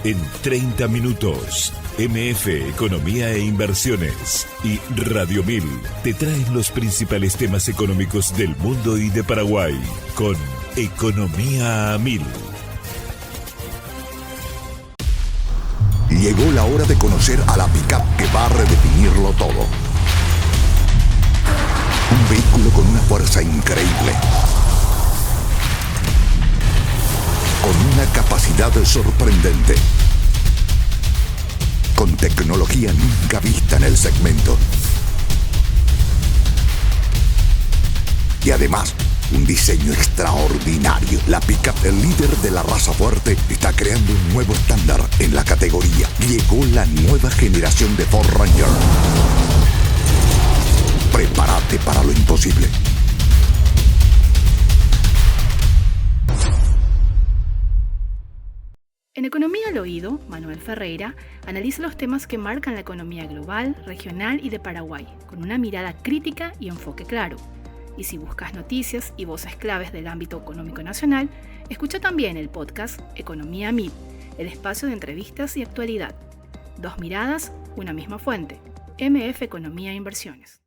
En 30 minutos, MF Economía e Inversiones y Radio 1000 te traen los principales temas económicos del mundo y de Paraguay con Economía a 1000. Llegó la hora de conocer a la pick-up que va a redefinirlo todo. Un vehículo con una fuerza increíble, con una capacidad sorprendente, con tecnología nunca vista en el segmento. Y además, un diseño extraordinario. La pick-up, el líder de la raza fuerte, está creando un nuevo estándar en la categoría. Llegó la nueva generación de Ford Ranger. Prepárate para lo imposible. En Economía al Oído, Manuel Ferreira analiza los temas que marcan la economía global, regional y de Paraguay, con una mirada crítica y enfoque claro. Y si buscas noticias y voces claves del ámbito económico nacional, escucha también el podcast Economía a 1000, el espacio de entrevistas y actualidad. Dos miradas, una misma fuente. MF Economía e Inversiones.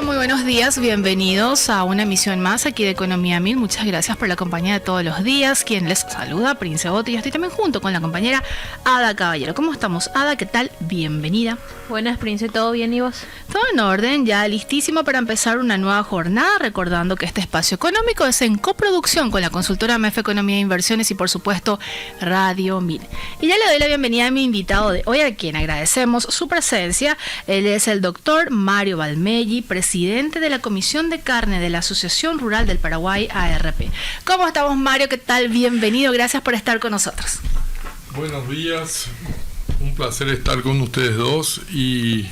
Muy buenos días, bienvenidos a una emisión más aquí de Economía a 1000. Muchas gracias por la compañía de todos los días. Quien les saluda, Prince Bote, y estoy también junto con la compañera Ada Caballero. ¿Cómo estamos, Ada? ¿Qué tal? Bienvenida. Buenas, Prince, ¿todo bien y vos? Todo en orden, ya listísimo para empezar una nueva jornada, recordando que este espacio económico es en coproducción con la consultora MF Economía e Inversiones y por supuesto Radio 1000. Y ya le doy la bienvenida a mi invitado de hoy, a quien agradecemos su presencia. Él es el doctor Mario Valmelli, presidente de la Comisión de Carne de la Asociación Rural del Paraguay, ARP. ¿Cómo estamos, Mario? ¿Qué tal? Bienvenido, gracias por estar con nosotros. Buenos días, un placer estar con ustedes dos y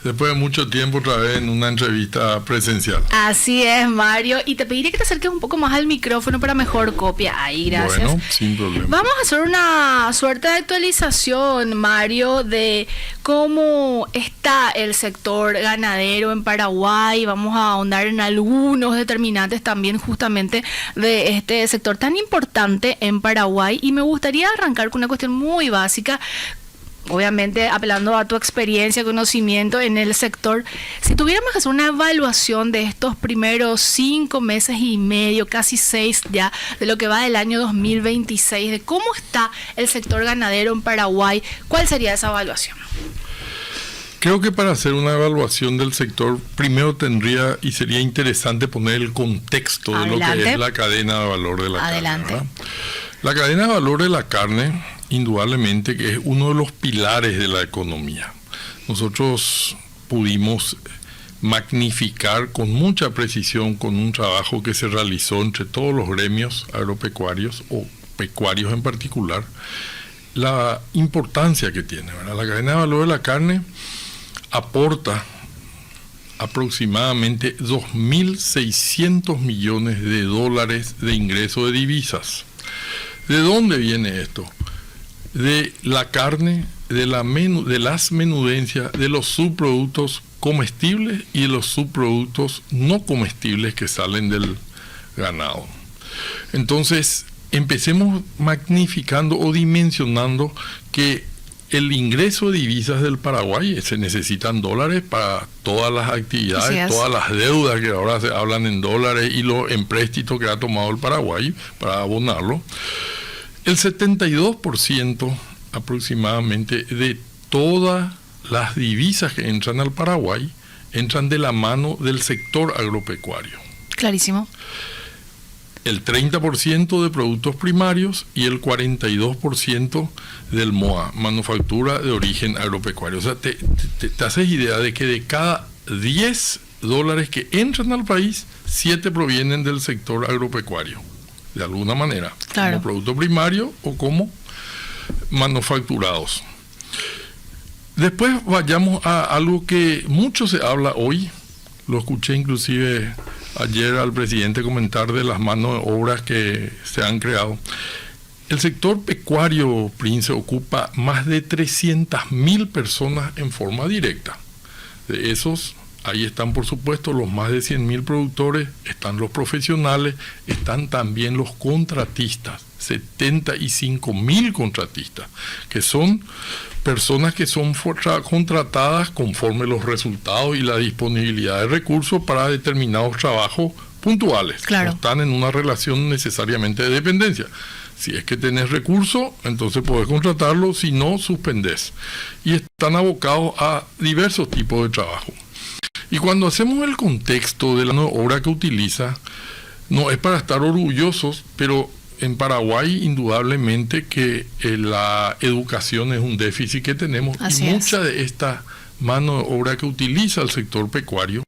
después de mucho tiempo otra vez en una entrevista presencial. Así es, Mario, y te pediría que te acerques un poco más al micrófono para mejor copia. Ahí, gracias. Bueno, sin problema. Vamos a hacer una suerte de actualización, Mario, de cómo está el sector ganadero en Paraguay. Vamos a ahondar en algunos determinantes también justamente de este sector tan importante en Paraguay, y me gustaría arrancar con una cuestión muy básica. Obviamente, apelando a tu experiencia, conocimiento en el sector, si tuviéramos que hacer una evaluación de estos primeros 5 meses y medio, casi 6 ya, de lo que va del año 2026, de cómo está el sector ganadero en Paraguay, ¿cuál sería esa evaluación? Creo que para hacer una evaluación del sector, primero tendría y sería interesante poner el contexto de lo que es la cadena de valor de la carne, ¿verdad? La cadena de valor de la carne, indudablemente que es uno de los pilares de la economía. Nosotros pudimos magnificar con mucha precisión, con un trabajo que se realizó entre todos los gremios agropecuarios o pecuarios en particular, la importancia que tiene, ¿verdad? La cadena de valor de la carne aporta aproximadamente 2.600 millones de dólares de ingreso de divisas. ¿De dónde viene esto? De la carne, de las menudencias, de los subproductos comestibles y de los subproductos no comestibles que salen del ganado. Entonces, empecemos magnificando o dimensionando que el ingreso de divisas del Paraguay, se necesitan dólares para todas las actividades, todas las deudas que ahora se hablan en dólares y los empréstitos que ha tomado el Paraguay para abonarlo. El 72% aproximadamente de todas las divisas que entran al Paraguay entran de la mano del sector agropecuario. Clarísimo. El 30% de productos primarios y el 42% del MOA, manufactura de origen agropecuario. O sea, te haces idea de que de cada 10 dólares que entran al país, 7 provienen del sector agropecuario, de alguna manera, claro, como producto primario o como manufacturados. Después vayamos a algo que mucho se habla hoy, lo escuché inclusive ayer al presidente comentar de las manos de obras que se han creado. El sector pecuario, Prince, ocupa más de 300.000 personas en forma directa. De esos, ahí están por supuesto los más de 100.000 productores, están los profesionales, están también los contratistas. 75.000 contratistas, que son personas que son contratadas conforme los resultados y la disponibilidad de recursos para determinados trabajos puntuales. Claro. No están en una relación necesariamente de dependencia. Si es que tenés recursos, entonces podés contratarlo, si no, suspendés. Y están abocados a diversos tipos de trabajo. Y cuando hacemos el contexto de la mano de obra que utiliza, no es para estar orgullosos, pero en Paraguay indudablemente que la educación es un déficit que tenemos. Así y es. Mucha de esta mano de obra que utiliza el sector pecuario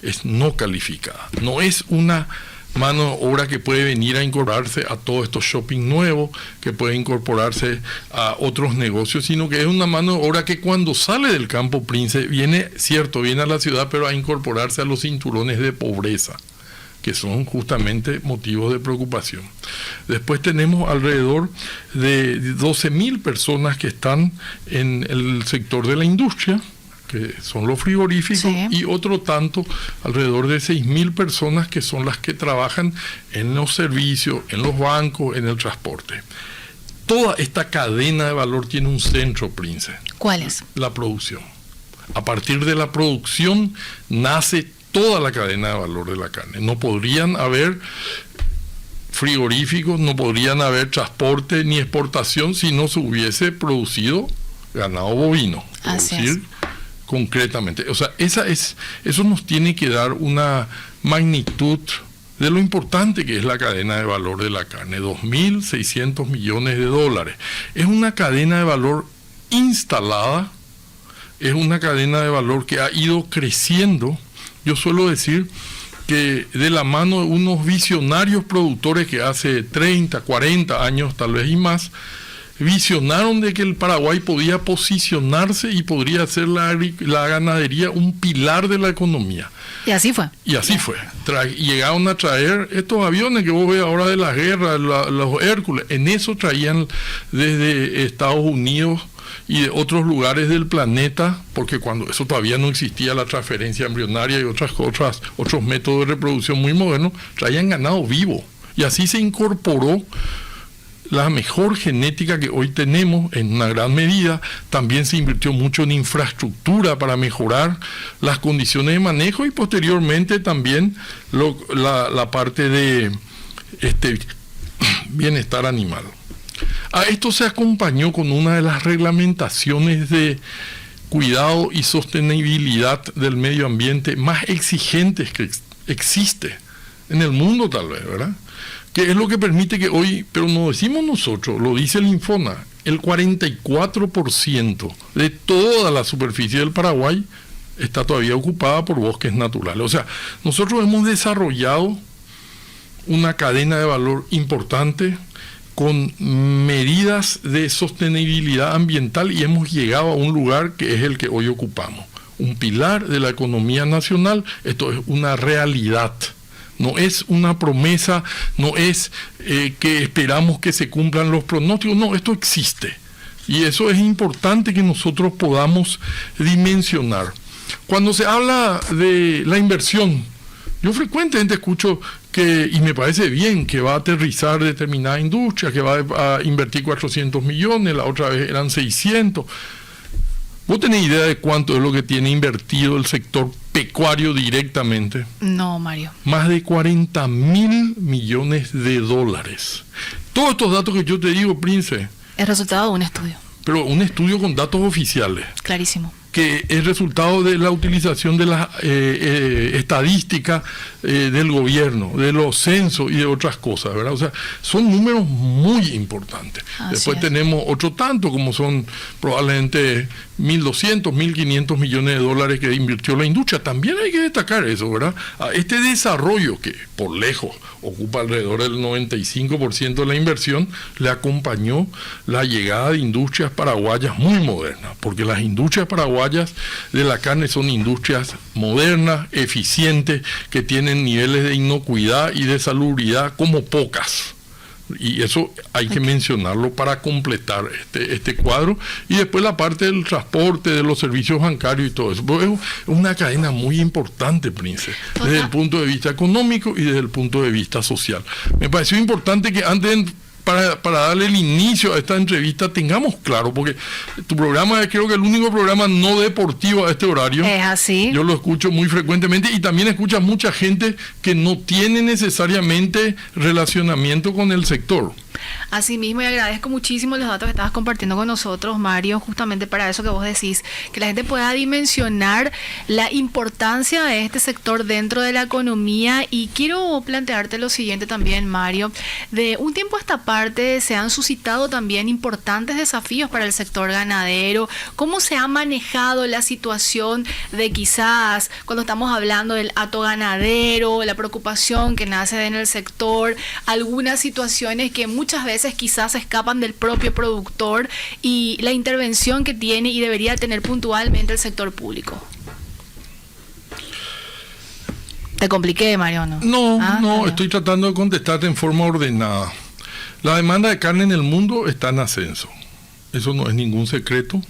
es no calificada. No es una mano de obra que puede venir a incorporarse a todos estos shopping nuevos, que puede incorporarse a otros negocios, sino que es una mano de obra que cuando sale del campo Prince viene a la ciudad, pero a incorporarse a los cinturones de pobreza, que son justamente motivos de preocupación. Después tenemos alrededor de 12.000 personas que están en el sector de la industria, que son los frigoríficos, Sí. y otro tanto, alrededor de 6.000 personas que son las que trabajan en los servicios, en los bancos, en el transporte. Toda esta cadena de valor tiene un centro, Prince. ¿Cuál es? La producción. A partir de la producción nace toda la cadena de valor de la carne. No podrían haber frigoríficos, no podrían haber transporte ni exportación si no se hubiese producido ganado bovino. Así Producir concretamente. O sea, eso nos tiene que dar una magnitud de lo importante que es la cadena de valor de la carne. 2.600 millones de dólares. Es una cadena de valor instalada, es una cadena de valor que ha ido creciendo. Yo suelo decir que de la mano de unos visionarios productores que hace 30, 40 años, tal vez y más, visionaron de que el Paraguay podía posicionarse y podría ser la ganadería un pilar de la economía. Y así fue. Y así fue. Llegaron a traer estos aviones que vos ves ahora de la guerra, los Hércules. En eso traían desde Estados Unidos y de otros lugares del planeta, porque cuando eso todavía no existía la transferencia embrionaria y otros métodos de reproducción muy modernos, traían ganado vivo. Y así se incorporó la mejor genética que hoy tenemos en una gran medida. También se invirtió mucho en infraestructura para mejorar las condiciones de manejo y posteriormente también la parte de bienestar animal. A esto se acompañó con una de las reglamentaciones de cuidado y sostenibilidad del medio ambiente más exigentes que existe en el mundo, tal vez, ¿verdad? Que es lo que permite que hoy, pero no decimos nosotros, lo dice el Infona, el 44% de toda la superficie del Paraguay está todavía ocupada por bosques naturales. O sea, nosotros hemos desarrollado una cadena de valor importante con medidas de sostenibilidad ambiental y hemos llegado a un lugar que es el que hoy ocupamos. Un pilar de la economía nacional. Esto es una realidad. No es una promesa, no es que esperamos que se cumplan los pronósticos, no, esto existe. Y eso es importante que nosotros podamos dimensionar. Cuando se habla de la inversión, yo frecuentemente escucho y me parece bien, que va a aterrizar determinada industria, que va a invertir 400 millones, la otra vez eran 600. ¿Vos tenés idea de cuánto es lo que tiene invertido el sector pecuario directamente? No, Mario. Más de 40.000 millones de dólares. Todos estos datos que yo te digo, Prince. Es resultado de un estudio. Pero un estudio con datos oficiales. Clarísimo. Que es resultado de la utilización de las estadísticas del gobierno, de los censos y de otras cosas, ¿verdad? O sea, son números muy importantes. Así Después es. tenemos otro tanto, como son probablemente 1.200, 1.500 millones de dólares que invirtió la industria. También hay que destacar eso, ¿verdad? A este desarrollo, que por lejos ocupa alrededor del 95% de la inversión, le acompañó la llegada de industrias paraguayas muy modernas, porque las industrias paraguayas de la carne son industrias modernas, eficientes, que tienen niveles de inocuidad y de salubridad como pocas. Y eso hay que mencionarlo para completar este cuadro. Y después la parte del transporte, de los servicios bancarios y todo eso. Pero es una cadena muy importante, Prince, desde el punto de vista económico y desde el punto de vista social. Me pareció importante que antes de para darle el inicio a esta entrevista, tengamos claro, porque tu programa es, creo que el único programa no deportivo a este horario. Es así. Yo lo escucho muy frecuentemente y también escucha mucha gente que no tiene necesariamente relacionamiento con el sector. Asimismo, y agradezco muchísimo los datos que estabas compartiendo con nosotros, Mario, justamente para eso que vos decís, que la gente pueda dimensionar la importancia de este sector dentro de la economía. Y quiero plantearte lo siguiente también, Mario. De un tiempo a esta parte se han suscitado también importantes desafíos para el sector ganadero. ¿Cómo se ha manejado la situación de quizás cuando estamos hablando del hato ganadero, la preocupación que nace en el sector, algunas situaciones que muchas veces quizás escapan del propio productor y la intervención que tiene y debería tener puntualmente el sector público? ¿Te compliqué, Mario, no? No, estoy tratando de contestarte en forma ordenada. La demanda de carne en el mundo está en ascenso. Eso no es ningún secreto.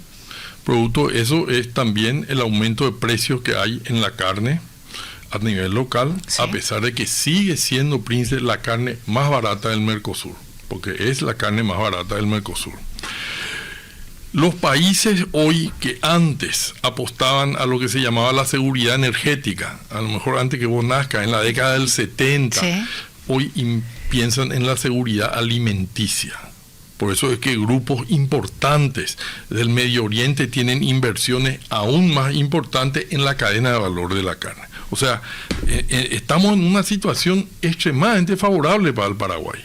Producto de eso es también el aumento de precios que hay en la carne a nivel local, sí, a pesar de que sigue siendo, Prince, la carne más barata del Mercosur, porque es la carne más barata del Mercosur. Los países hoy que antes apostaban a lo que se llamaba la seguridad energética, a lo mejor antes que vos nazcas, en la década del 70, sí, hoy piensan en la seguridad alimenticia. Por eso es que grupos importantes del Medio Oriente tienen inversiones aún más importantes en la cadena de valor de la carne. O sea, estamos en una situación extremadamente favorable para el Paraguay,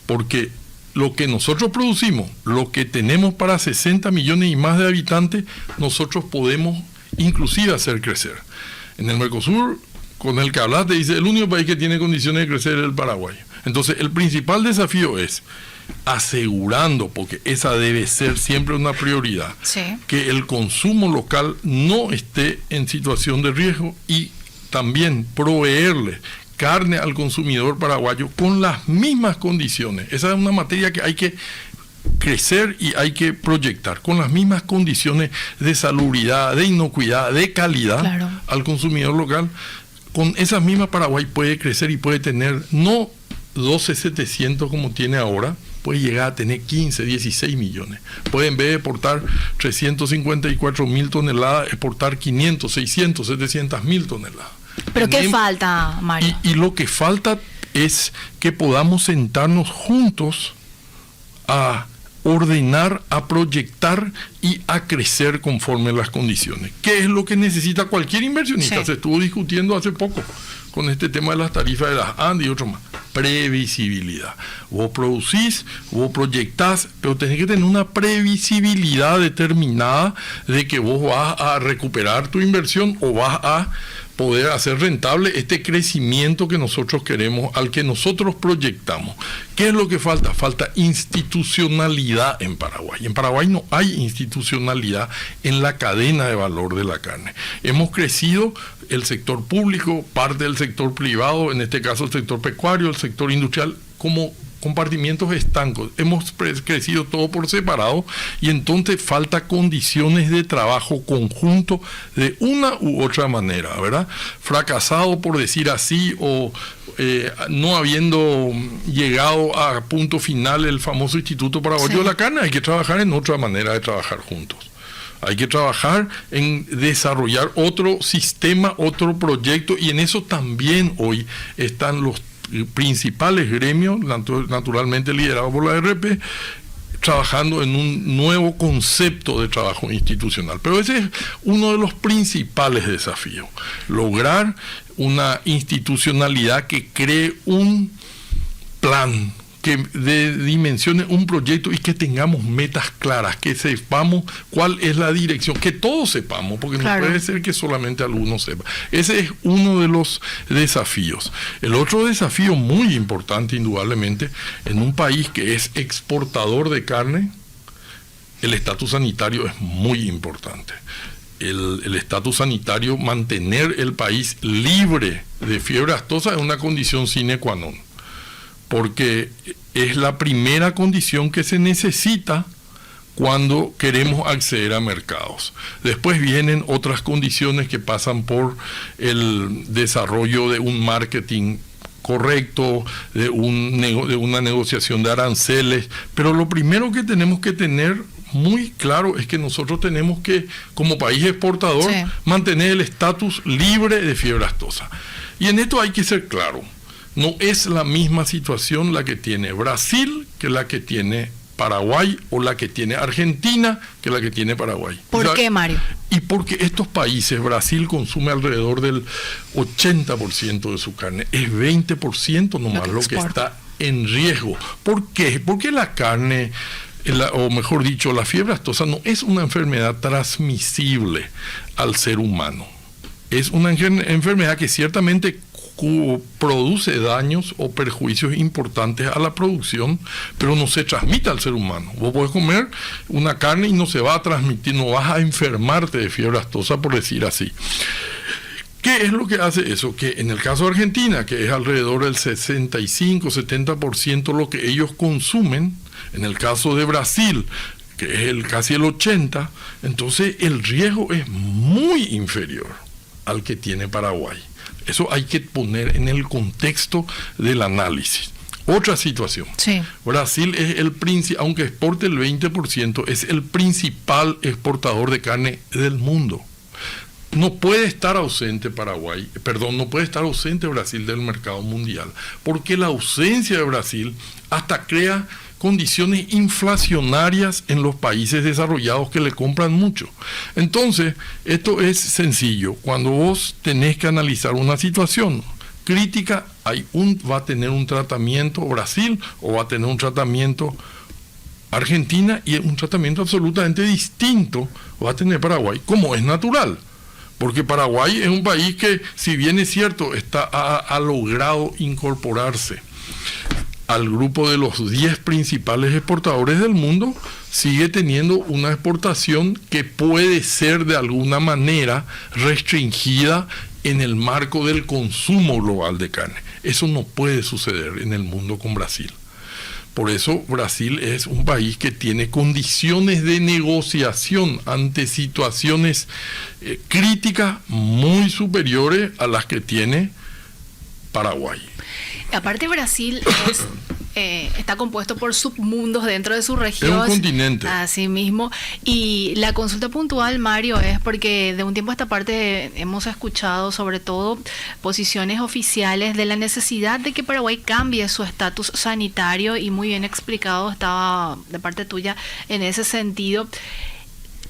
porque lo que nosotros producimos, lo que tenemos para 60 millones y más de habitantes, nosotros podemos inclusive hacer crecer. En el Mercosur, con el que hablaste, dice, el único país que tiene condiciones de crecer es el Paraguay. Entonces, el principal desafío es asegurando, porque esa debe ser siempre una prioridad, sí, que el consumo local no esté en situación de riesgo y también proveerle carne al consumidor paraguayo con las mismas condiciones. Esa es una materia que hay que crecer y hay que proyectar con las mismas condiciones de salubridad, de inocuidad, de calidad, claro, al consumidor local. Con esas mismas Paraguay puede crecer y puede tener no 12.700 como tiene ahora, puede llegar a tener 15, 16 millones. Puede, en vez de exportar 354.000 toneladas, exportar 500, 600, 700.000 toneladas. ¿Pero qué falta, Mario? Y lo que falta es que podamos sentarnos juntos a ordenar, a proyectar y a crecer conforme a las condiciones. ¿Qué es lo que necesita cualquier inversionista? Sí. Se estuvo discutiendo hace poco con este tema de las tarifas de las Andes y otro más. Previsibilidad. Vos producís, vos proyectás, pero tenés que tener una previsibilidad determinada de que vos vas a recuperar tu inversión o vas a poder hacer rentable este crecimiento que nosotros queremos, al que nosotros proyectamos. ¿Qué es lo que falta? Falta institucionalidad en Paraguay. En Paraguay no hay institucionalidad en la cadena de valor de la carne. Hemos crecido el sector público, parte del sector privado, en este caso el sector pecuario, el sector industrial, como compartimientos estancos. Hemos crecido todo por separado y entonces falta condiciones de trabajo conjunto de una u otra manera, ¿verdad? Fracasado, por decir así, o no habiendo llegado a punto final el famoso Instituto Paraguayo de la Carne, hay que trabajar en otra manera de trabajar juntos. Hay que trabajar en desarrollar otro sistema, otro proyecto, y en eso también hoy están los principales gremios, naturalmente liderados por la RP, trabajando en un nuevo concepto de trabajo institucional. Pero ese es uno de los principales desafíos, lograr una institucionalidad que cree un plan, que dimensione un proyecto y que tengamos metas claras, que sepamos cuál es la dirección, que todos sepamos, porque claro, no puede ser que solamente algunos sepan. Ese es uno de los desafíos. El otro desafío muy importante, indudablemente, en un país que es exportador de carne, el estatus sanitario es muy importante. El estatus sanitario, mantener el país libre de fiebre aftosa, es una condición sine qua non, porque es la primera condición que se necesita cuando queremos acceder a mercados. Después vienen otras condiciones que pasan por el desarrollo de un marketing correcto, de una negociación de aranceles, pero lo primero que tenemos que tener muy claro es que nosotros tenemos que, como país exportador, mantener el estatus libre de fiebre aftosa. Y en esto hay que ser claro, no es la misma situación la que tiene Brasil que la que tiene Paraguay, o la que tiene Argentina que la que tiene Paraguay. ¿Por qué, Mario? Y porque estos países, Brasil consume alrededor del 80% de su carne, es 20% nomás lo que está en riesgo. ¿Por qué? Porque la carne, o mejor dicho, la fiebre aftosa no es una enfermedad transmisible al ser humano. Es una enfermedad que ciertamente produce daños o perjuicios importantes a la producción, pero no se transmite al ser humano. Vos podés comer una carne y no se va a transmitir, no vas a enfermarte de fiebre aftosa, por decir así. ¿Qué es lo que hace eso? Que en el caso de Argentina, que es alrededor del 65-70% lo que ellos consumen, en el caso de Brasil, que es casi el 80%, entonces el riesgo es muy inferior al que tiene Paraguay. Eso hay que poner en el contexto del análisis. Otra situación. Sí. Brasil es aunque exporte el 20%, es el principal exportador de carne del mundo. No puede estar ausente Brasil del mercado mundial, porque la ausencia de Brasil hasta crea condiciones inflacionarias en los países desarrollados que le compran mucho. Entonces, esto es sencillo. Cuando vos tenés que analizar una situación crítica, va a tener un tratamiento Brasil o va a tener un tratamiento Argentina, y un tratamiento absolutamente distinto va a tener Paraguay, como es natural. Porque Paraguay es un país que, si bien es cierto, ha logrado incorporarse al grupo de los 10 principales exportadores del mundo, sigue teniendo una exportación que puede ser de alguna manera restringida en el marco del consumo global de carne. Eso no puede suceder en el mundo con Brasil. Por eso Brasil es un país que tiene condiciones de negociación ante situaciones críticas muy superiores a las que tiene Paraguay. Aparte, Brasil está compuesto por submundos dentro de su región. Es un continente. Así mismo. Y la consulta puntual, Mario, es porque de un tiempo a esta parte hemos escuchado sobre todo posiciones oficiales de la necesidad de que Paraguay cambie su estatus sanitario, y muy bien explicado estaba de parte tuya en ese sentido.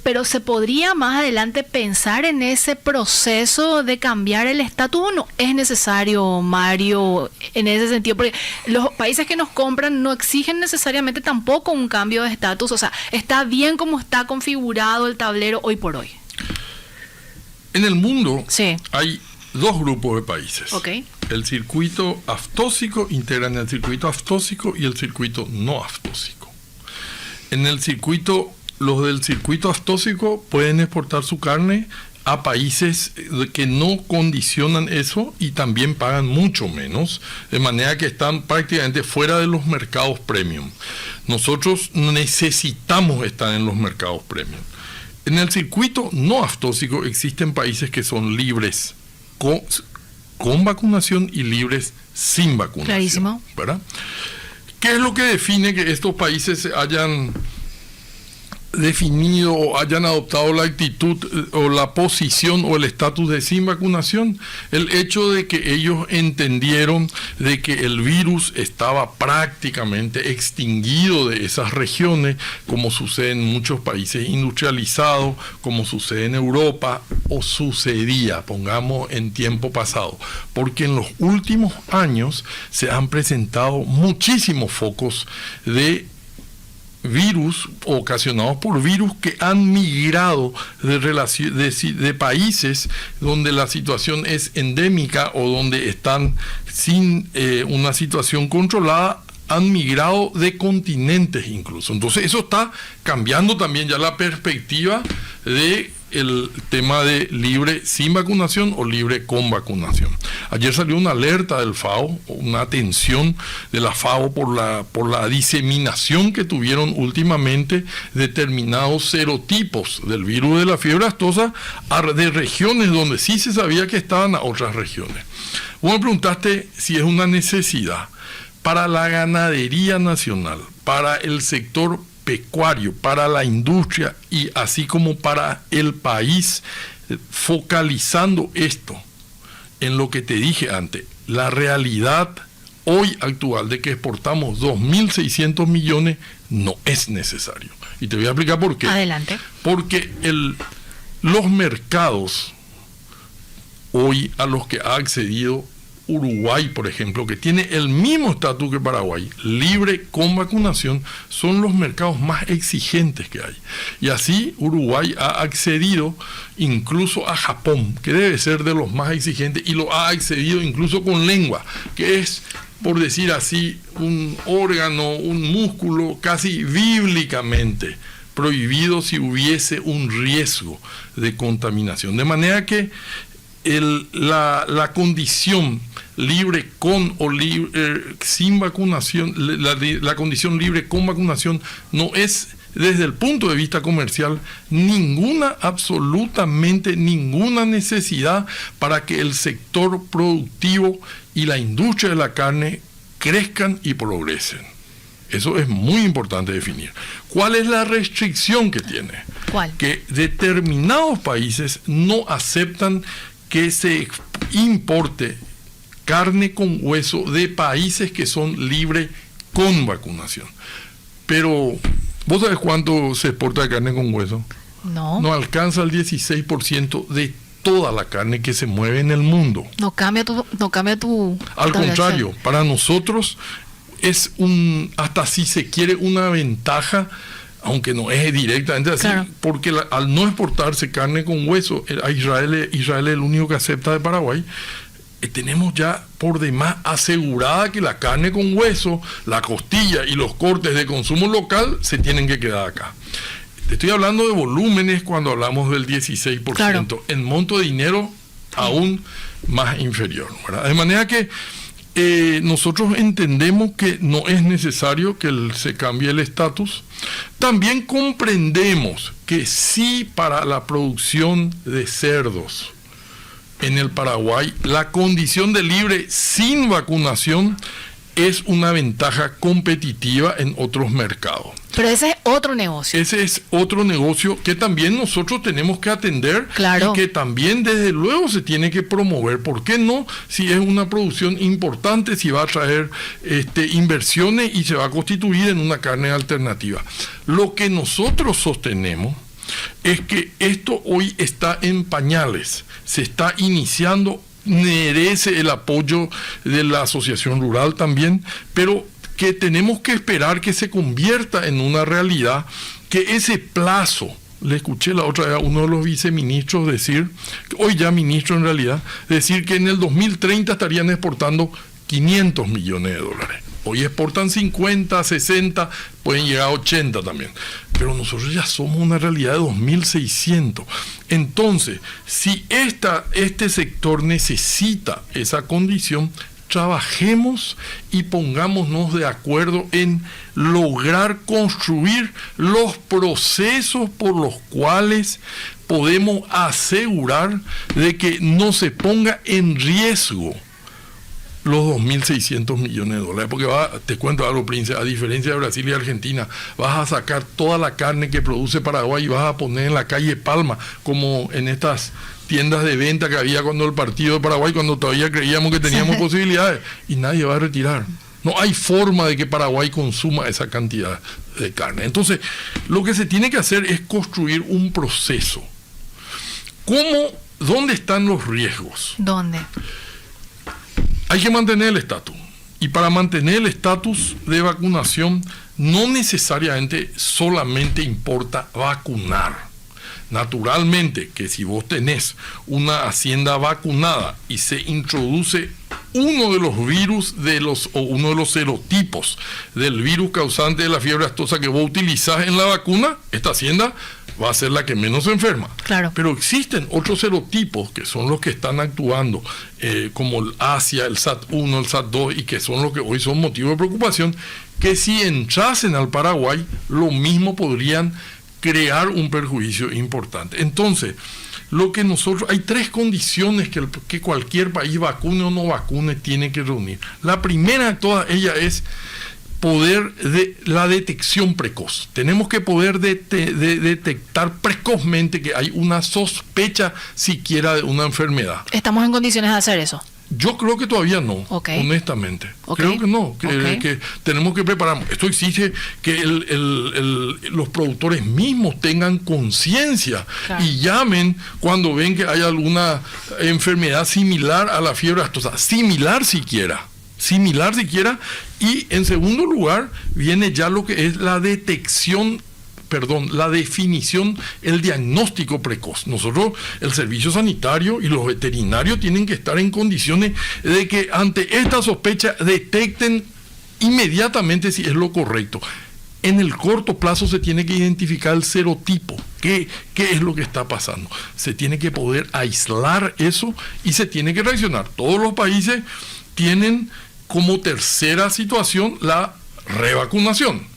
Pero ¿se podría más adelante pensar en ese proceso de cambiar el estatus, o no es necesario, Mario, en ese sentido? Porque los países que nos compran no exigen necesariamente tampoco un cambio de estatus. O sea, está bien como está configurado el tablero hoy por hoy. En el mundo hay dos grupos de países. Okay. El circuito aftóxico, integran el circuito aftóxico y el circuito no aftóxico. En el circuito, los del circuito aftóxico pueden exportar su carne a países que no condicionan eso y también pagan mucho menos, de manera que están prácticamente fuera de los mercados premium. Nosotros necesitamos estar en los mercados premium. En el circuito no aftóxico existen países que son libres con vacunación y libres sin vacunación. Clarísimo. ¿Verdad? ¿Qué es lo que define que estos países hayan definido o hayan adoptado la actitud o la posición o el estatus de sin vacunación? El hecho de que ellos entendieron de que el virus estaba prácticamente extinguido de esas regiones, como sucede en muchos países industrializados, como sucede en Europa, o sucedía, pongamos, en tiempo pasado, porque en los últimos años se han presentado muchísimos focos de virus ocasionados por virus que han migrado de países donde la situación es endémica o donde están sin una situación controlada, han migrado de continentes incluso. Entonces eso está cambiando también ya la perspectiva de el tema de libre sin vacunación o libre con vacunación. Ayer salió una alerta del FAO, una atención de la FAO por la diseminación que tuvieron últimamente determinados serotipos del virus de la fiebre aftosa de regiones donde sí se sabía que estaban a otras regiones. Vos me preguntaste si es una necesidad para la ganadería nacional, para el sector pecuario, para la industria y así como para el país, focalizando esto en lo que te dije antes, la realidad hoy actual de que exportamos 2.600 millones no es necesario. Y te voy a explicar por qué. Adelante. Porque los mercados hoy a los que ha accedido Uruguay, por ejemplo, que tiene el mismo estatus que Paraguay, libre con vacunación, son los mercados más exigentes que hay. Y así Uruguay ha accedido incluso a Japón, que debe ser de los más exigentes, y lo ha accedido incluso con lengua, que es, por decir así, un órgano, un músculo casi bíblicamente prohibido si hubiese un riesgo de contaminación. De manera que la condición libre con o sin vacunación, la condición libre con vacunación no es, desde el punto de vista comercial, absolutamente ninguna necesidad para que el sector productivo y la industria de la carne crezcan y progresen. Eso es muy importante definir. ¿Cuál es la restricción que tiene? ¿Cuál? Que determinados países no aceptan que se importe carne con hueso de países que son libres con vacunación. Pero, ¿vos sabés cuánto se exporta de carne con hueso? No. No alcanza el 16% de toda la carne que se mueve en el mundo. No cambia tu Al contrario, para nosotros es hasta si se quiere una ventaja, aunque no es directamente así, claro, porque al no exportarse carne con hueso, Israel es el único que acepta de Paraguay, tenemos ya por demás asegurada que la carne con hueso, la costilla y los cortes de consumo local se tienen que quedar acá. Te estoy hablando de volúmenes cuando hablamos del 16%, claro, en monto de dinero aún más inferior, ¿verdad? De manera que nosotros entendemos que no es necesario que se cambie el estatus. También comprendemos que sí, para la producción de cerdos en el Paraguay, la condición de libre sin vacunación es una ventaja competitiva en otros mercados. Pero ese es otro negocio. Ese es otro negocio que también nosotros tenemos que atender, claro, y que también desde luego se tiene que promover. ¿Por qué no? Si es una producción importante, si va a traer inversiones y se va a constituir en una carne alternativa. Lo que nosotros sostenemos es que esto hoy está en pañales, se está iniciando, merece el apoyo de la Asociación Rural también, pero que tenemos que esperar que se convierta en una realidad, que ese plazo, le escuché la otra vez a uno de los viceministros decir, hoy ya ministro en realidad, decir que en el 2030 estarían exportando 500 millones de dólares. Hoy exportan 50, 60, pueden llegar a 80 también. Pero nosotros ya somos una realidad de 2.600. Entonces, si este sector necesita esa condición, trabajemos y pongámonos de acuerdo en lograr construir los procesos por los cuales podemos asegurar de que no se ponga en riesgo los 2.600 millones de dólares, porque te cuento algo, Prince, a diferencia de Brasil y Argentina, vas a sacar toda la carne que produce Paraguay y vas a poner en la calle Palma, como en estas tiendas de venta que había cuando el partido de Paraguay, cuando todavía creíamos que teníamos posibilidades, y nadie va a retirar. No hay forma de que Paraguay consuma esa cantidad de carne. Entonces, lo que se tiene que hacer es construir un proceso. ¿Dónde están los riesgos? ¿Dónde? Hay que mantener el estatus. Y para mantener el estatus de vacunación, no necesariamente solamente importa vacunar. Naturalmente que si vos tenés una hacienda vacunada y se introduce uno de los virus o uno de los serotipos del virus causante de la fiebre aftosa que vos utilizás en la vacuna, esta hacienda va a ser la que menos se enferma. Claro. Pero existen otros serotipos que son los que están actuando, como el Asia, el SAT-1, el SAT-2, y que son los que hoy son motivo de preocupación, que si entrasen al Paraguay, lo mismo podrían crear un perjuicio importante. Entonces, lo que nosotros, hay 3 condiciones que cualquier país vacune o no vacune tiene que reunir. La primera de todas ellas es poder de la detección precoz. Tenemos que poder detectar precozmente que hay una sospecha siquiera de una enfermedad. ¿Estamos en condiciones de hacer eso? Yo creo que todavía no, honestamente. Creo que no, que tenemos que prepararnos. Esto exige que los productores mismos tengan conciencia y llamen cuando ven que hay alguna enfermedad similar a la fiebre aftosa, similar siquiera. Y en segundo lugar viene ya lo que es la definición, el diagnóstico precoz. Nosotros, el servicio sanitario y los veterinarios tienen que estar en condiciones de que ante esta sospecha detecten inmediatamente si es lo correcto. En el corto plazo se tiene que identificar el serotipo. ¿Qué es lo que está pasando? Se tiene que poder aislar eso y se tiene que reaccionar. Todos los países tienen como tercera situación la revacunación.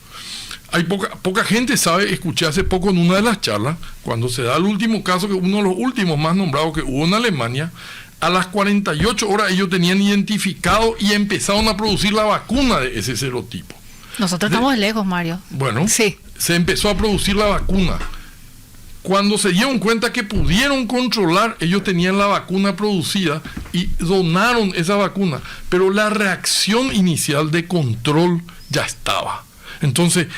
Hay poca gente sabe, escuché hace poco en una de las charlas, cuando se da el último caso, que uno de los últimos más nombrados que hubo en Alemania, a las 48 horas ellos tenían identificado y empezaron a producir la vacuna de ese serotipo. Nosotros estamos lejos, Mario. Bueno, sí. Se empezó a producir la vacuna. Cuando se dieron cuenta que pudieron controlar, ellos tenían la vacuna producida y donaron esa vacuna, pero la reacción inicial de control ya estaba. Entonces,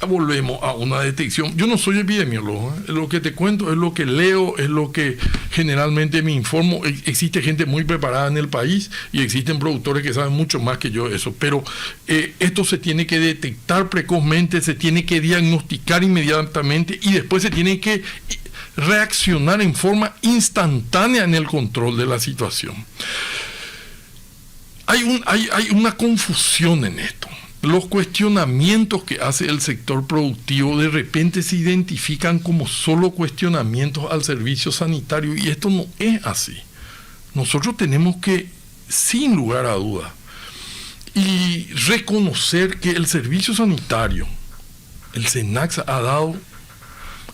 volvemos a una detección. Yo no soy epidemiólogo, lo que te cuento es lo que leo, es lo que generalmente me informo. Existe gente muy preparada en el país y existen productores que saben mucho más que yo eso, pero esto se tiene que detectar precozmente, se tiene que diagnosticar inmediatamente y después se tiene que reaccionar en forma instantánea en el control de la situación. Hay una confusión en esto. Los cuestionamientos que hace el sector productivo de repente se identifican como solo cuestionamientos al servicio sanitario y esto no es así. Nosotros tenemos que, sin lugar a duda, y reconocer que el servicio sanitario, el SENACSA, ha dado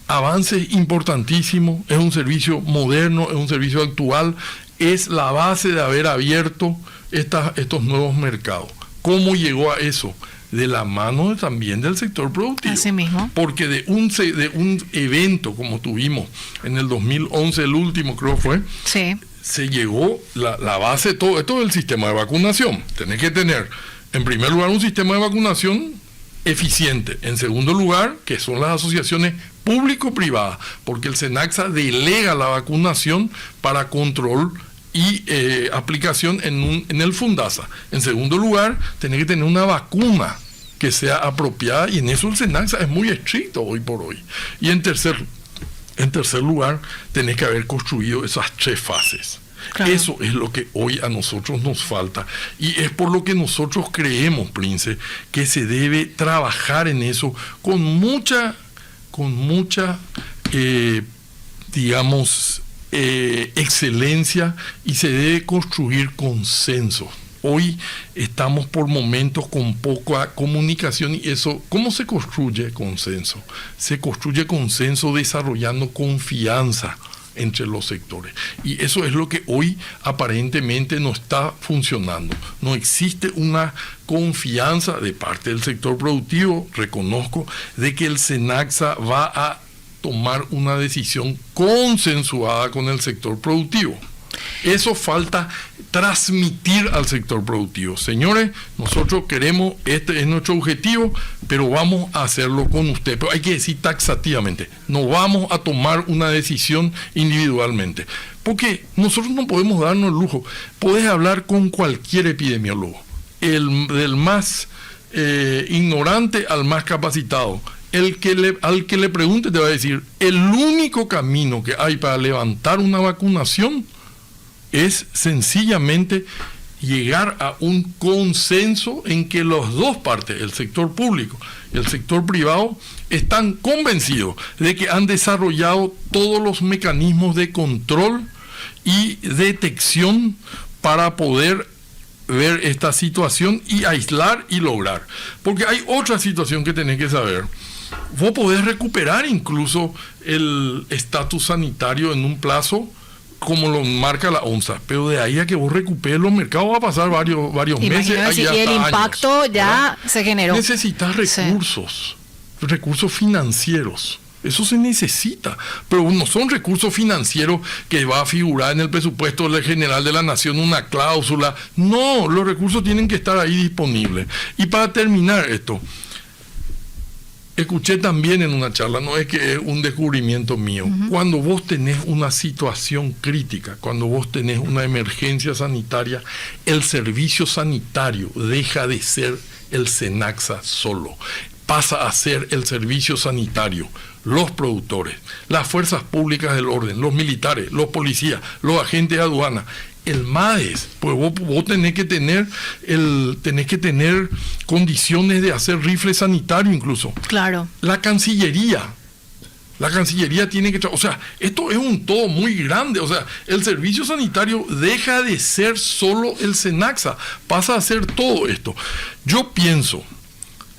avances importantísimos, es un servicio moderno, es un servicio actual, es la base de haber abierto estos nuevos mercados. ¿Cómo llegó a eso? De la mano también del sector productivo. Así mismo. Porque de un evento como tuvimos en el 2011, el último creo fue, sí, se llegó la base de todo esto del sistema de vacunación. Tenés que tener, en primer lugar, un sistema de vacunación eficiente. En segundo lugar, que son las asociaciones público-privadas, porque el SENACSA delega la vacunación para control y aplicación en el FUNDASA. En segundo lugar, tenés que tener una vacuna que sea apropiada y en eso el SENACSA es muy estricto hoy por hoy. Y en tercer lugar, tenés que haber construido esas 3 fases. Claro. Eso es lo que hoy a nosotros nos falta y es por lo que nosotros creemos, Prince, que se debe trabajar en eso con mucha excelencia y se debe construir consenso. Hoy estamos por momentos con poca comunicación y eso, ¿cómo se construye consenso? Se construye consenso desarrollando confianza entre los sectores. Y eso es lo que hoy aparentemente no está funcionando. No existe una confianza de parte del sector productivo, reconozco, de que el SENACSA va a tomar una decisión consensuada con el sector productivo. Eso falta transmitir al sector productivo. Señores, nosotros queremos, este es nuestro objetivo, pero vamos a hacerlo con usted. Pero hay que decir taxativamente, no vamos a tomar una decisión individualmente. Porque nosotros no podemos darnos el lujo. Podés hablar con cualquier epidemiólogo, del más ignorante al más capacitado. Al que le pregunte te va a decir, el único camino que hay para levantar una vacunación es sencillamente llegar a un consenso en que las dos partes, el sector público y el sector privado, están convencidos de que han desarrollado todos los mecanismos de control y detección para poder ver esta situación y aislar y lograr. Porque hay otra situación que tenés que saber. vos podés recuperar incluso el estatus sanitario en un plazo como lo marca la OMSA, pero de ahí a que vos recuperes los mercados va a pasar varios meses. Imagínate, y el impacto años, ya se generó. Necesitas recursos financieros. Eso se necesita, pero no son recursos financieros que va a figurar en el presupuesto general de la Nación una cláusula. No, los recursos tienen que estar ahí disponibles. Y para terminar esto, escuché también en una charla, no es que es un descubrimiento mío, cuando vos tenés una situación crítica, cuando vos tenés una emergencia sanitaria, el servicio sanitario deja de ser el SENACSA solo, pasa a ser el servicio sanitario, los productores, las fuerzas públicas del orden, los militares, los policías, los agentes de aduana, el MADES, pues vos tenés que tener condiciones de hacer rifle sanitario incluso. Claro. La Cancillería tiene que... O sea, esto es un todo muy grande. O sea, el servicio sanitario deja de ser solo el SENACSA, pasa a ser todo esto. Yo pienso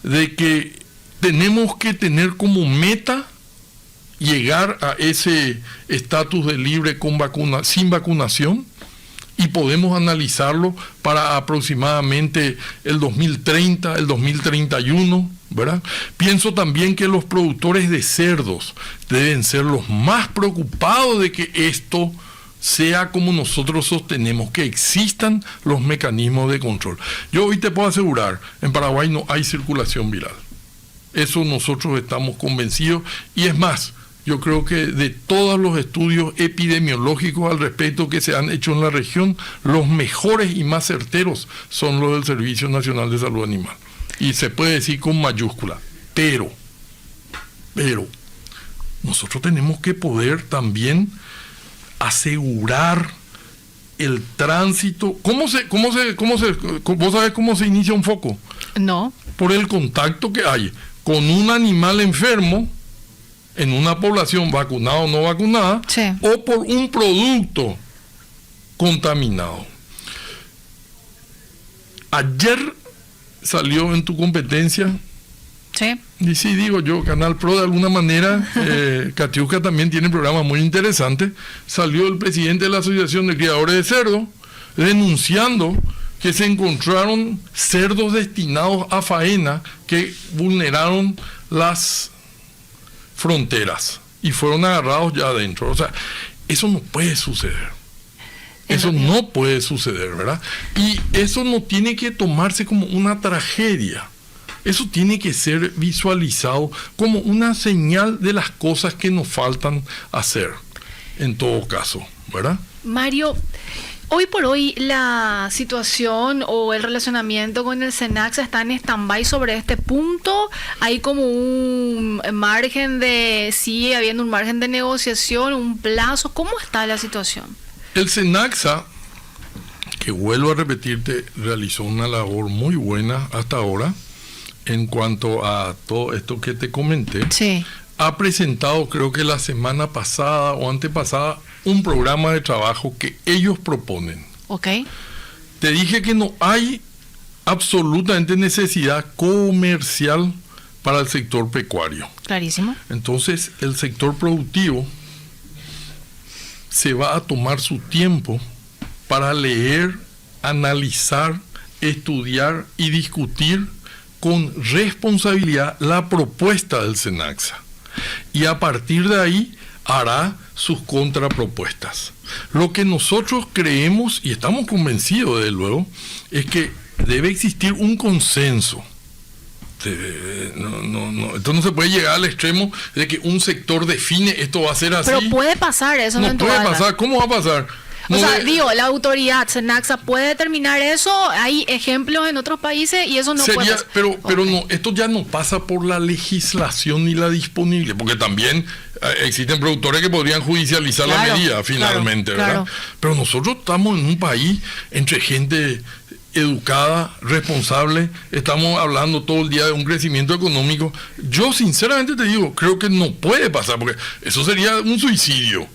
de que tenemos que tener como meta llegar a ese estatus de libre sin vacunación, y podemos analizarlo para aproximadamente el 2030, el 2031, ¿verdad? Pienso también que los productores de cerdos deben ser los más preocupados de que esto sea como nosotros sostenemos, que existan los mecanismos de control. Yo hoy te puedo asegurar, en Paraguay no hay circulación viral. Eso nosotros estamos convencidos, y es más, yo creo que de todos los estudios epidemiológicos al respecto que se han hecho en la región, los mejores y más certeros son los del Servicio Nacional de Salud Animal. Y se puede decir con mayúscula, pero, nosotros tenemos que poder también asegurar el tránsito. ¿Vos sabés cómo se inicia un foco? No. Por el contacto que hay con un animal enfermo en una población vacunada o no vacunada, sí, o por un producto contaminado. Ayer salió en tu competencia, sí, y sí, digo yo, Canal Pro de alguna manera, Catiusca también tiene programas muy interesantes, salió el presidente de la Asociación de Criadores de Cerdos denunciando que se encontraron cerdos destinados a faena que vulneraron las fronteras y fueron agarrados ya adentro. O sea, eso no puede suceder. Eso no puede suceder, ¿verdad? Y eso no tiene que tomarse como una tragedia. Eso tiene que ser visualizado como una señal de las cosas que nos faltan hacer, en todo caso, ¿verdad? Mario, hoy por hoy la situación o el relacionamiento con el SENACSA está en stand-by sobre este punto. Hay como un margen sigue habiendo un margen de negociación, un plazo. ¿Cómo está la situación? El SENACSA, que vuelvo a repetirte, realizó una labor muy buena hasta ahora en cuanto a todo esto que te comenté. Sí. Ha presentado, creo que la semana pasada o antepasada, un programa de trabajo que ellos proponen. Ok. Te dije que no hay absolutamente necesidad comercial para el sector pecuario. Clarísimo. Entonces, el sector productivo se va a tomar su tiempo para leer, analizar, estudiar y discutir con responsabilidad la propuesta del SENACSA. Y a partir de ahí hará sus contrapropuestas. Lo que nosotros creemos, y estamos convencidos desde luego, es que debe existir un consenso. Esto no se puede llegar al extremo de que un sector define esto va a ser así. Pero puede pasar eso. No puede pasar. ¿Cómo va a pasar? O sea, la autoridad SENACSA puede determinar eso. Hay ejemplos en otros países y eso no puede pasar. Pero no, esto ya no pasa por la legislación ni la disponibilidad, porque también existen productores que podrían judicializar la medida finalmente, ¿verdad? Claro. Pero nosotros estamos en un país entre gente educada, responsable, estamos hablando todo el día de un crecimiento económico. Yo sinceramente te digo, creo que no puede pasar, porque eso sería un suicidio.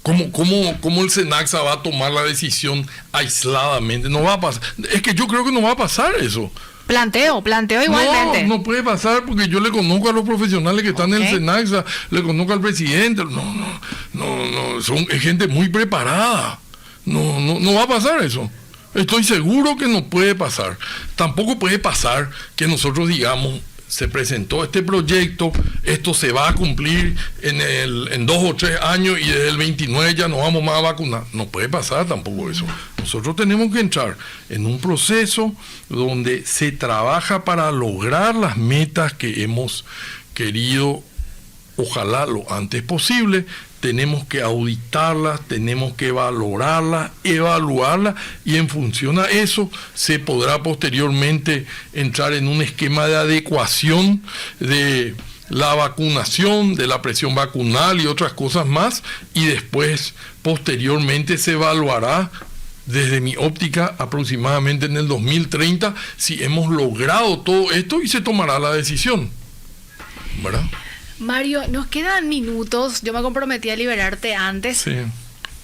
¿Cómo el SENACSA va a tomar la decisión aisladamente? No va a pasar. Es que yo creo que no va a pasar eso. Planteo igualmente. No puede pasar porque yo le conozco a los profesionales que están en el SENACSA, le conozco al presidente. Es gente muy preparada. No va a pasar eso. Estoy seguro que no puede pasar. Tampoco puede pasar que nosotros digamos, se presentó este proyecto, esto se va a cumplir en 2 o 3 años y desde el 29 ya no vamos más a vacunar. No puede pasar tampoco eso. Nosotros tenemos que entrar en un proceso donde se trabaja para lograr las metas que hemos querido, ojalá lo antes posible. Tenemos que auditarlas, tenemos que valorarlas, evaluarlas, y en función a eso se podrá posteriormente entrar en un esquema de adecuación de la vacunación, de la presión vacunal y otras cosas más, y después posteriormente se evaluará desde mi óptica aproximadamente en el 2030 si hemos logrado todo esto y se tomará la decisión, ¿verdad? Mario, nos quedan minutos. Yo me comprometí a liberarte antes. Sí.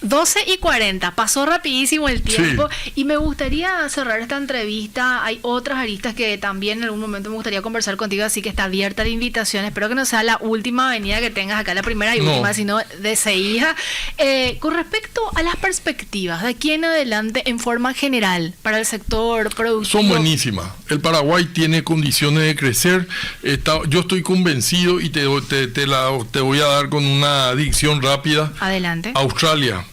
12:40, pasó rapidísimo el tiempo, sí. Y me gustaría cerrar esta entrevista. Hay otras aristas que también en algún momento me gustaría conversar contigo, así que está abierta la invitación. Espero que no sea la última venida que tengas acá, la primera y última, sino de seguida. Con respecto a las perspectivas de aquí en adelante en forma general para el sector productivo. Son buenísimas. El Paraguay tiene condiciones de crecer. Yo estoy convencido y te voy a dar con una dicción rápida. Adelante. Australia,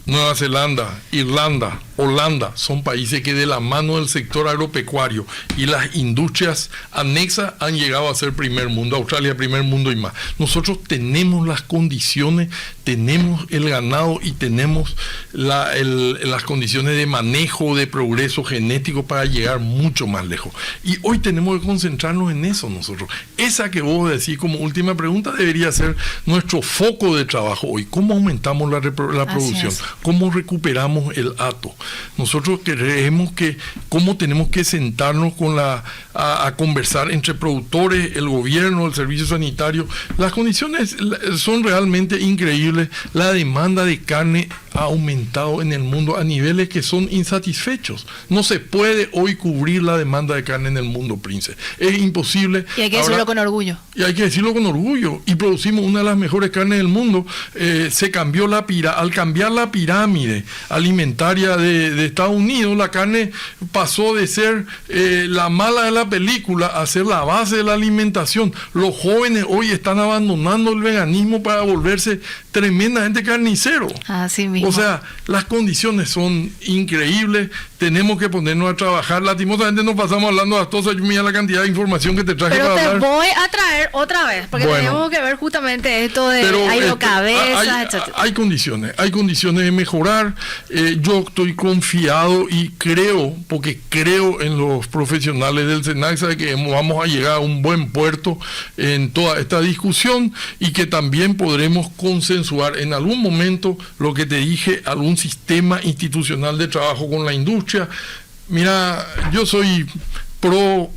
Nueva Zelanda, Irlanda, Holanda, son países que de la mano del sector agropecuario y las industrias anexas han llegado a ser primer mundo. Australia, primer mundo y más. Nosotros tenemos las condiciones, tenemos el ganado y tenemos las condiciones de manejo, de progreso genético para llegar mucho más lejos. Y hoy tenemos que concentrarnos en eso nosotros. Esa que vos decís como última pregunta debería ser nuestro foco de trabajo hoy. ¿Cómo aumentamos la producción? ¿Cómo recuperamos el hato? Nosotros creemos que cómo tenemos que sentarnos a conversar entre productores, el gobierno, el servicio sanitario. Las condiciones son realmente increíbles. La demanda de carne ha aumentado en el mundo a niveles que son insatisfechos. No se puede hoy cubrir la demanda de carne en el mundo, Prince. Es imposible. Y hay que decirlo con orgullo. Y hay que decirlo con orgullo. Y producimos una de las mejores carnes del mundo. Al cambiar la pirámide alimentaria de Estados Unidos, la carne pasó de ser la mala de la película a ser la base de la alimentación. Los jóvenes hoy están abandonando el veganismo para volverse tremendamente carniceros. Así mismo. O sea, las condiciones son increíbles, tenemos que ponernos a trabajar. Lastimosamente nos pasamos hablando de las cosas. Yo mira la cantidad de información que te traje pero para hablar. Pero te voy a traer otra vez, porque tenemos que ver justamente esto de aerocabezas, etc. Hay condiciones de mejorar. Yo estoy confiado y creo en los profesionales del SENACSA de que vamos a llegar a un buen puerto en toda esta discusión y que también podremos consensuar en algún momento lo que te dije, algún sistema institucional de trabajo con la industria. Mira, yo soy pro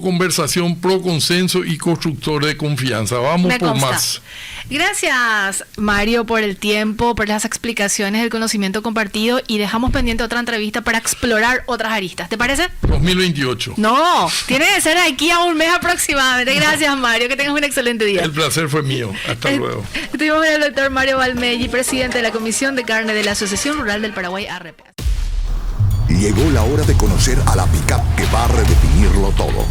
conversación, pro consenso y constructor de confianza. Vamos por más. Gracias, Mario, por el tiempo, por las explicaciones, el conocimiento compartido, y dejamos pendiente otra entrevista para explorar otras aristas. ¿Te parece? 2028. No, tiene que ser aquí a un mes aproximadamente. Gracias, Mario, que tengas un excelente día. El placer fue mío. Hasta luego. Estuvimos con el doctor Mario Valmelli, presidente de la Comisión de Carne de la Asociación Rural del Paraguay, ARP. Llegó la hora de conocer a la pick-up que va a redefinirlo todo.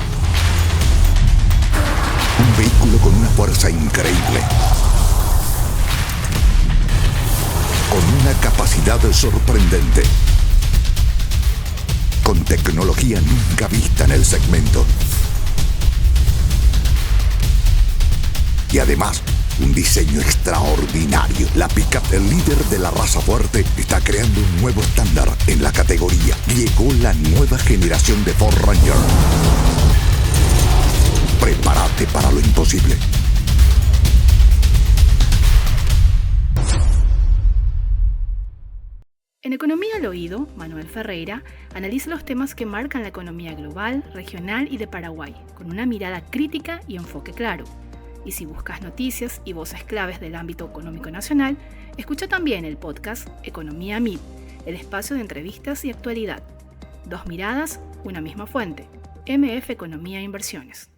Un vehículo con una fuerza increíble, con una capacidad sorprendente, con tecnología nunca vista en el segmento. Y además, un diseño extraordinario. La pick-up, el líder de la raza fuerte, está creando un nuevo estándar en la categoría. Llegó la nueva generación de Ford Ranger. Prepárate para lo imposible. En Economía al Oído, Manuel Ferreira analiza los temas que marcan la economía global, regional y de Paraguay, con una mirada crítica y enfoque claro. Y si buscas noticias y voces claves del ámbito económico nacional, escucha también el podcast Economía MID, el espacio de entrevistas y actualidad. 2 miradas, una misma fuente. MF Economía e Inversiones.